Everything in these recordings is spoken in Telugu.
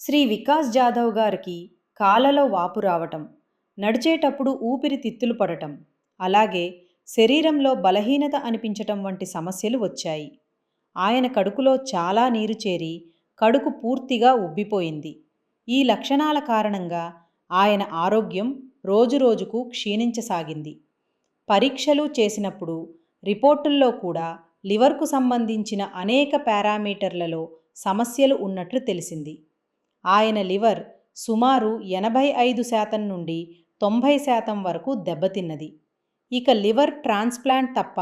శ్రీ వికాస్ జాదవ్ గారికి కాళ్ళలో వాపు రావటం, నడిచేటప్పుడు ఊపిరి తిత్తులు పడటం, అలాగే శరీరంలో బలహీనత అనిపించటం వంటి సమస్యలు వచ్చాయి. ఆయన కడుపులో చాలా నీరు చేరి కడుపు పూర్తిగా ఉబ్బిపోయింది. ఈ లక్షణాల కారణంగా ఆయన ఆరోగ్యం రోజురోజుకు క్షీణించసాగింది. పరీక్షలు చేసినప్పుడు రిపోర్టుల్లో కూడా లివర్కు సంబంధించిన అనేక పారామీటర్లలో సమస్యలు ఉన్నట్లు తెలిసింది. ఆయన లివర్ సుమారు 85% నుండి 90% వరకు దెబ్బతిన్నది. ఇక లివర్ ట్రాన్స్ప్లాంట్ తప్ప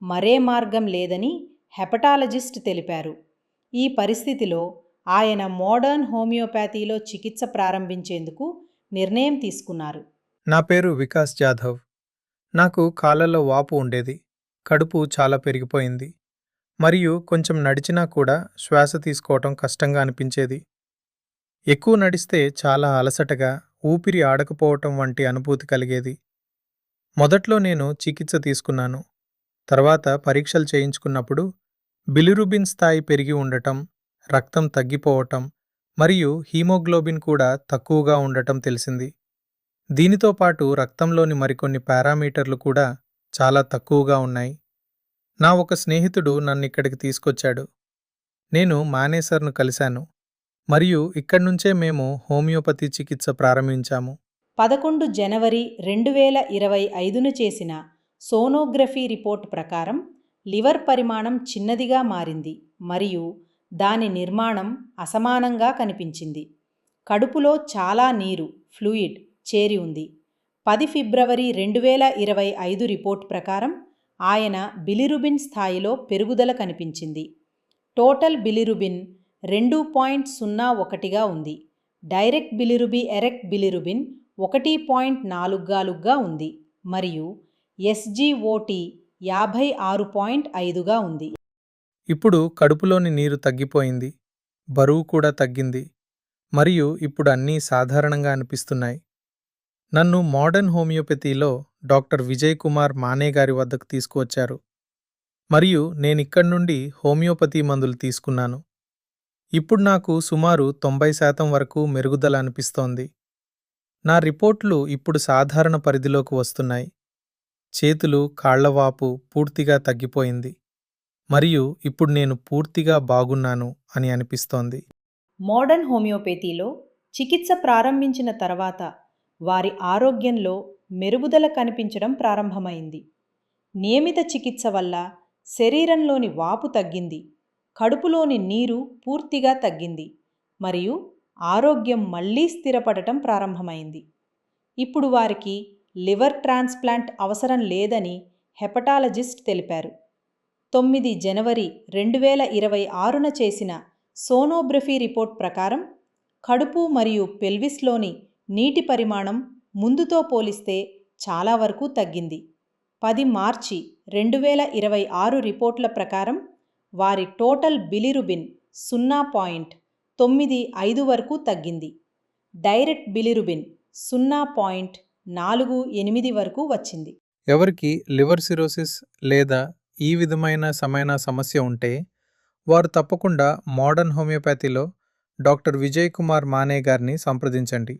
మరే మార్గం లేదని హెపటాలజిస్ట్ తెలిపారు. ఈ పరిస్థితిలో ఆయన మోడర్న్ హోమియోపతిలో చికిత్స ప్రారంభించేందుకు నిర్ణయం తీసుకున్నారు. నా పేరు వికాస్ జాధవ్. నాకు కాళ్ళలో వాపు ఉండేది. కడుపు చాలా పెరిగిపోయింది. మరియు కొంచెం నడిచినా కూడా శ్వాస తీసుకోవటం కష్టంగా అనిపించేది. ఎక్కువ నడిస్తే చాలా అలసటగా, ఊపిరి ఆడకపోవటం వంటి అనుభూతి కలిగేది. మొదట్లో నేను చికిత్స తీసుకున్నాను. తర్వాత పరీక్షలు చేయించుకున్నప్పుడు బిలిరుబిన్ స్థాయి పెరిగి ఉండటం, రక్తం తగ్గిపోవటం మరియు హీమోగ్లోబిన్ కూడా తక్కువగా ఉండటం తెలిసింది. దీనితో పాటు రక్తంలోని మరికొన్ని పారామీటర్లు కూడా చాలా తక్కువగా ఉన్నాయి. నా ఒక స్నేహితుడు నన్నిక్కడికి తీసుకొచ్చాడు. నేను మానేసర్ను కలిశాను మరియు ఇక్కడ్నుంచే మేము హోమియోపతి చికిత్స ప్రారంభించాము. 11 జనవరి 2025న చేసిన సోనోగ్రఫీ రిపోర్ట్ ప్రకారం లివర్ పరిమాణం చిన్నదిగా మారింది మరియు దాని నిర్మాణం అసమానంగా కనిపించింది. కడుపులో చాలా నీరు ఫ్లూయిడ్ చేరి ఉంది. 10 ఫిబ్రవరి 2025 రిపోర్ట్ ప్రకారం ఆయన బిలిరుబిన్ స్థాయిలో పెరుగుదల కనిపించింది. టోటల్ బిలిరుబిన్ 2.01గా ఉంది. డైరెక్ట్ బిలిరుబిన్ 1.44గా ఉంది మరియు ఎస్జిఓటి 56.5గా ఉంది. ఇప్పుడు కడుపులోని నీరు తగ్గిపోయింది, బరువు కూడా తగ్గింది మరియు ఇప్పుడు అన్నీ సాధారణంగా అనిపిస్తున్నాయి. నన్ను మోడర్న్ హోమియోపతిలో డాక్టర్ విజయ్ కుమార్ మానే గారి వద్దకు తీసుకువచ్చారు మరియు నేనిక్కడి నుండి హోమియోపతి మందులు తీసుకున్నాను. ఇప్పుడు నాకు సుమారు 90% వరకు మెరుగుదల అనిపిస్తోంది. నా రిపోర్ట్లు ఇప్పుడు సాధారణ పరిధిలోకి వస్తున్నాయి. చేతులు, కాళ్లవాపు పూర్తిగా తగ్గిపోయింది మరియు ఇప్పుడు నేను పూర్తిగా బాగున్నాను అని అనిపిస్తోంది. మోడర్న్ హోమియోపతిలో చికిత్స ప్రారంభించిన తర్వాత వారి ఆరోగ్యంలో మెరుగుదల కనిపించడం ప్రారంభమైంది. నియమిత చికిత్స వల్ల శరీరంలోని వాపు తగ్గింది, కడుపులోని నీరు పూర్తిగా తగ్గింది మరియు ఆరోగ్యం మళ్లీ స్థిరపడటం ప్రారంభమైంది. ఇప్పుడు వారికి లివర్ ట్రాన్స్ప్లాంట్ అవసరం లేదని హెపటాలజిస్ట్ తెలిపారు. 9 జనవరి 2026న చేసిన సోనోగ్రఫీ రిపోర్ట్ ప్రకారం కడుపు మరియు పెల్విస్లోని నీటి పరిమాణం ముందుతో పోలిస్తే చాలా వరకు తగ్గింది. 10 మార్చి 2026 రిపోర్ట్ల ప్రకారం వారి టోటల్ బిలిరుబిన్ 0.95 వరకు తగ్గింది. డైరెక్ట్ బిలిరుబిన్ 0.48 వరకు వచ్చింది. ఎవరికి లివర్ సిరోసిస్ లేదా ఈ విధమైన సమస్య ఉంటే వారు తప్పకుండా మోడర్న్ హోమియోపతిలో డాక్టర్ విజయ్ కుమార్ మానే గారిని సంప్రదించండి.